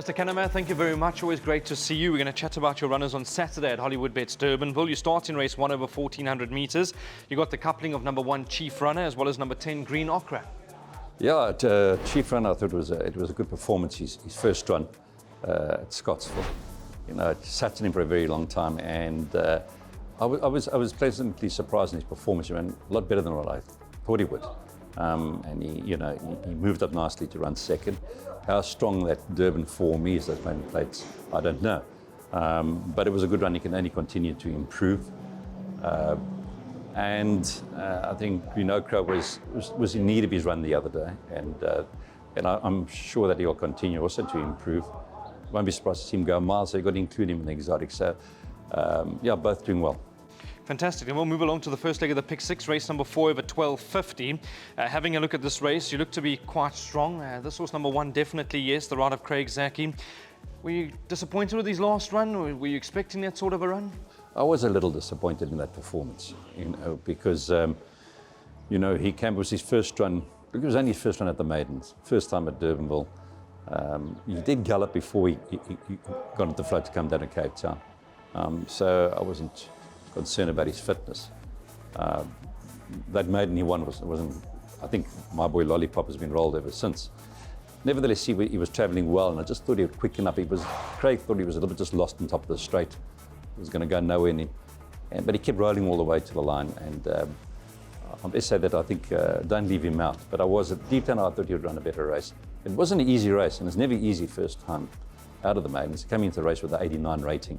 Mr. Kannemeyer, thank you very much. Always great to see you. We're going to chat about your runners on Saturday at Hollywood Bets Durbanville. You start in race 1 over 1,400 metres. You got the coupling of number 1 Chief Runner as well as number 10 Green Ochra. Yeah, Chief Runner, I thought it was a good performance. His first run at Scottsville. You know, it sat in him for a very long time, and I was pleasantly surprised in his performance. He ran a lot better than what I thought he would. And he moved up nicely to run second. How strong that Durban form is, those maiden plates, I don't know. But it was a good run. He can only continue to improve. I think Green Ochra was in need of his run the other day, and I'm sure that he'll continue also to improve. Won't be surprised to see him go miles, so you've got to include him in the exotic. So, yeah, both doing well. Fantastic, and we'll move along to the first leg of the pick 6, race number 4 over 1250. Having a look at this race, you look to be quite strong. This was number 1, definitely yes, the ride of Craig Zaki. Were you disappointed with his last run, or were you expecting that sort of a run? I was a little disappointed in that performance, because he came, it was his first run. It was only his first run at the Maidens, first time at Durbanville. He did gallop before he got into the float to come down to Cape Town, so I wasn't concerned about his fitness. That maiden he won wasn't. I think my boy Lollipop has been rolled ever since. Nevertheless, he was travelling well, and I just thought he would quicken up. Craig thought he was a little bit just lost on top of the straight. He was going to go nowhere near, but he kept rolling all the way to the line. And I best say that I think don't leave him out. But deep down I thought he would run a better race. It wasn't an easy race, and it's never easy first time out of the maidens. He came into the race with an 89 rating.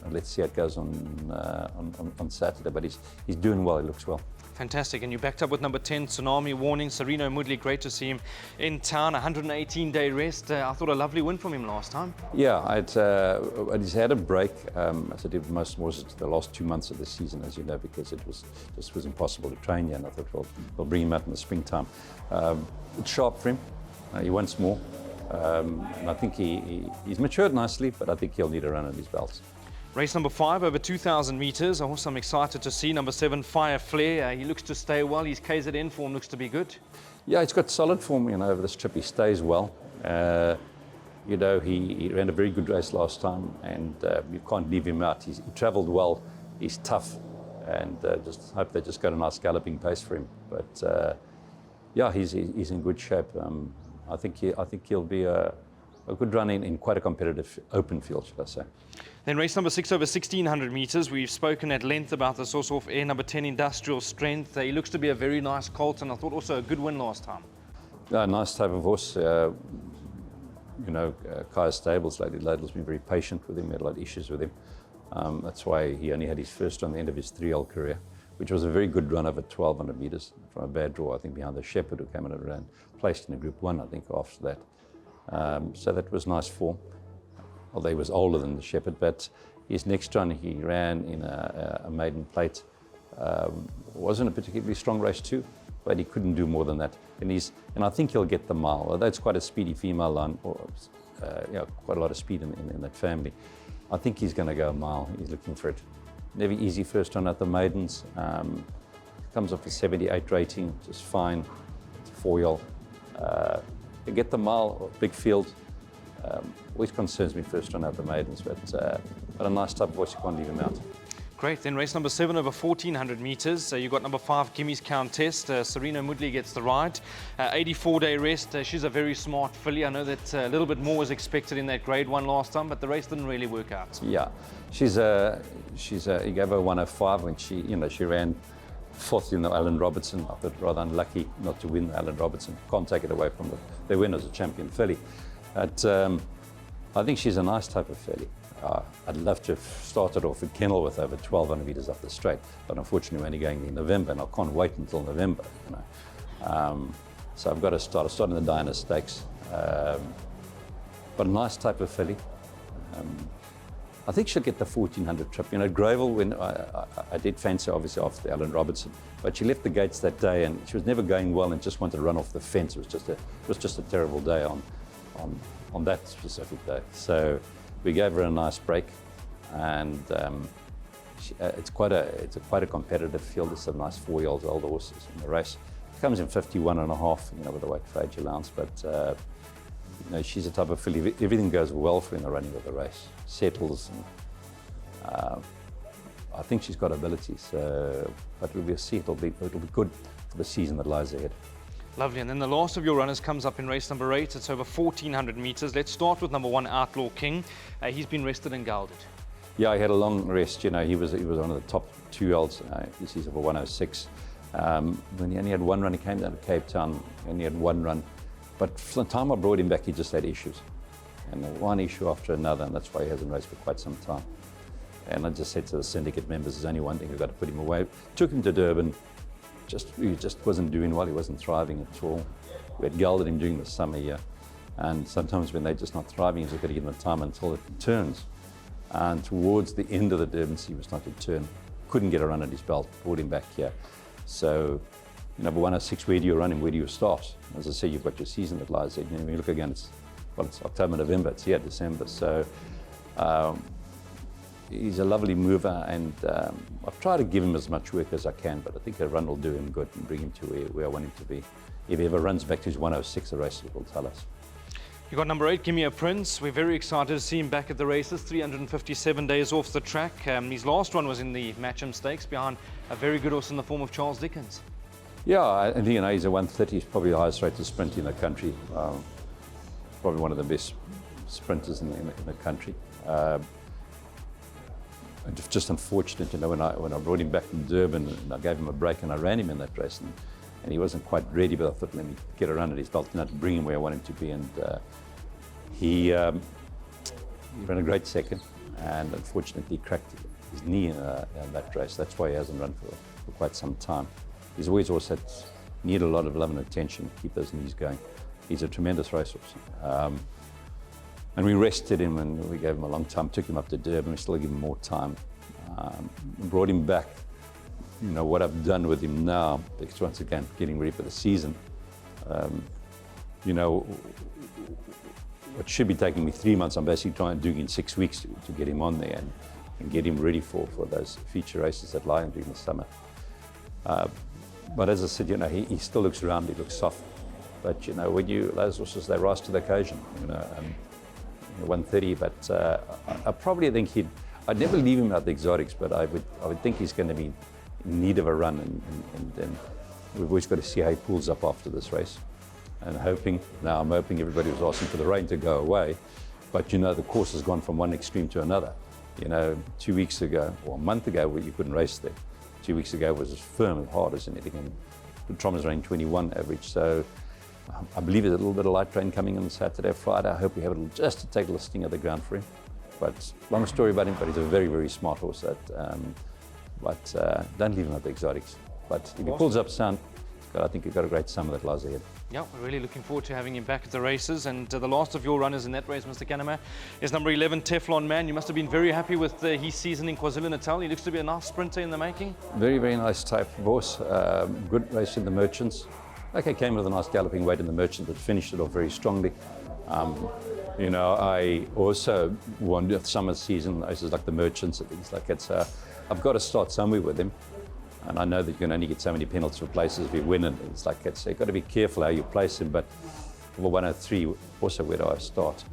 Let's see how it goes on Saturday, but he's doing well. He looks well. Fantastic, and you backed up with number 10 Tsunami Warning. Sereno Mudley, great to see him in town. 118-day rest. I thought a lovely win from him last time. Yeah, he's had a break. As I did most the last 2 months of the season, as you know, because it was impossible to train yet. And I thought we'll bring him out in the springtime. It's sharp for him. He wants more, and I think he's matured nicely, but I think he'll need a run at his belts. Race number 5 over 2,000 metres. Also, I'm excited to see number 7 Fire Flare. He looks to stay well. His KZN form looks to be good. Yeah, he's got solid form. Over this trip he stays well. He ran a very good race last time, and you can't leave him out. He travelled well. He's tough, and just hope they just got a nice galloping pace for him. But yeah, he's in good shape. I think he'll be a good run in quite a competitive open field, should I say. Then race number 6 over 1,600 metres. We've spoken at length about the source of air, number 10 Industrial Strength. He looks to be a very nice colt, and I thought also a good win last time. Yeah, nice type of horse. Kaya Stables, Lady Ladle's been very patient with him. He had a lot of issues with him. That's why he only had his first run at the end of his 3L career, which was a very good run over 1,200 metres from a bad draw, I think, behind the Shepherd, who came in and ran, placed in a Group 1, I think, after that. So that was nice form. Although he was older than the Shepherd, but his next run he ran in a maiden plate. Wasn't a particularly strong race too, but he couldn't do more than that. And I think he'll get the mile. Although it's quite a speedy female line, quite a lot of speed in that family. I think he's going to go a mile. He's looking for it. Never easy first run at the maidens. Comes off a 78 rating, just fine. It's a 4-year-old. They get the mile, big field. Always concerns me first run out the maidens, but a nice type of horse, you can't leave him out. Great, then race number 7 over 1,400 metres. You've got number 5 Gimmy's Countess. Sereno Mudley gets the ride. 84-day rest. She's a very smart filly. I know that a little bit more was expected in that grade 1 last time, but the race didn't really work out. Yeah, he gave her 105 when she ran 4th in the Alan Robertson. I thought rather unlucky not to win the Alan Robertson. Can't take it away from them. They win as a champion filly. But I think she's a nice type of filly. I'd love to have started off at Kennel with over 1,200 metres up the straight, but unfortunately we're only going in November, and I can't wait until November. So I've got to start. I started in the Diana Stakes, but a nice type of filly. I think she'll get the 1,400 trip. Gravel, when I did fancy obviously after the Alan Robertson, but she left the gates that day and she was never going well and just wanted to run off the fence. It was just a terrible day on that specific day. So we gave her a nice break, and it's quite a competitive field. There's some nice 4-year-olds, older horses in the race. It comes in 51.5, with the weight for age allowance, but You know, she's the type of filly, everything goes well for her in the running of the race. Settles, and I think she's got abilities. But we'll see. It'll be good for the season that lies ahead. Lovely. And then the last of your runners comes up in race number 8. It's over 1,400 meters. Let's start with number 1, Outlaw King. He's been rested and gelded. Yeah, he had a long rest. You know, he was one of the top 2-year-olds this season for 106. When he only had one run, he came down to Cape Town and he had one run. But from the time I brought him back, he just had issues. And one issue after another, and that's why he hasn't raced for quite some time. And I just said to the syndicate members, there's only one thing, we've got to put him away. Took him to Durban. He just wasn't doing well. He wasn't thriving at all. We had gelded him during the summer here. And sometimes when they're just not thriving, you've got to give them time until it turns. And towards the end of the Durban, he was not to turn. Couldn't get a run at his belt. Brought him back here. So, number 106, where do you run him? Where do you start? As I say, you've got your season that lies there. You know, when you look again, it's October, November. It's here, December. So, he's a lovely mover, and I've tried to give him as much work as I can, but I think a run will do him good and bring him to where I want him to be. If he ever runs back to his 106, the races will tell us. You got number 8, Give Me a Prince. We're very excited to see him back at the races. 357 days off the track. His last one was in the Matcham Stakes behind a very good horse in the form of Charles Dickens. Yeah, I think, you know, he's a 130. He's probably the highest rated sprinter in the country. Probably one of the best sprinters in the country. Just unfortunate, you know, when I brought him back from Durban, and I gave him a break and I ran him in that race, and he wasn't quite ready, but I thought, let me get around at his belt, you know, to bring him where I want him to be. And he ran a great second, and unfortunately cracked his knee in that race. That's why he hasn't run for quite some time. He's always also needed a lot of love and attention to keep those knees going. He's a tremendous racehorse. And we rested him, and we gave him a long time, took him up to Durban, we still gave him more time. Brought him back. You know, what I've done with him now, because once again, getting ready for the season, you know, what should be taking me 3 months, I'm basically trying to do in 6 weeks to get him on there and get him ready for those feature races that lie during the summer. But as I said, you know, he still looks round, he looks soft. But, you know, when those horses, they rise to the occasion, you know. 130, but I probably think I'd never leave him out the exotics, but I would think he's going to be in need of a run, and we've always got to see how he pulls up after this race. And I'm hoping everybody was asking for the rain to go away, but you know, the course has gone from one extreme to another. You know, 2 weeks ago, or a month ago, you couldn't race there. 2 weeks ago was as firm and hard as anything, and the Trommers running 21 average, so I believe there's a little bit of light rain coming on Saturday, Friday. I hope we have it just to take a little sting of the ground for him. But long story about him, but he's a very, very smart horse. Don't leave him at the exotics. But if he pulls up sound, I think he's got a great summer that lies ahead. Yeah, we're really looking forward to having him back at the races. And the last of your runners in that race, Mr. Kannemeyer, is number 11, Teflon Man. You must have been very happy with his season in KwaZulu-Natal. He looks to be a nice sprinter in the making. Very, very nice type of horse. Good race in the Merchants. Okay, came with a nice galloping weight in the Merchant, but finished it off very strongly. You know, I also won the summer season races like the Merchants and things like that. I've got to start somewhere with him. And I know that you can only get so many penalties for places if you win it. It's like that. So you've got to be careful how you place him. But for 103, also where do I start?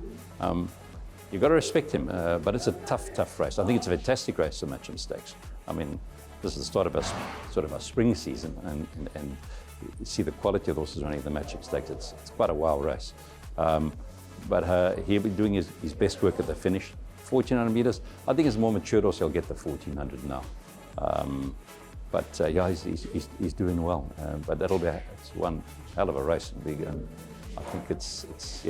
You've got to respect him. But it's a tough race. I think it's a fantastic race, the Matcham Stakes. I mean, this is the start of our spring season, and you see the quality of the horses running the Matcham Stakes. It's quite a wild race. But he'll be doing his best work at the finish. 1,400 meters. I think as a more matured horse, he'll get the 1,400 now. Yeah, he's doing well. But it's one hell of a race, and I think it just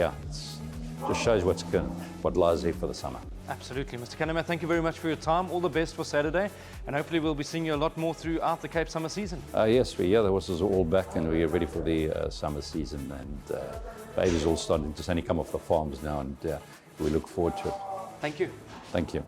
shows what lies there for the summer. Absolutely. Mr. Kannemeyer, thank you very much for your time. All the best for Saturday, and hopefully we'll be seeing you a lot more throughout the Cape summer season. Yes, the horses are all back, and we're ready for the summer season, and babies all starting to only come off the farms now, and we look forward to it. Thank you. Thank you.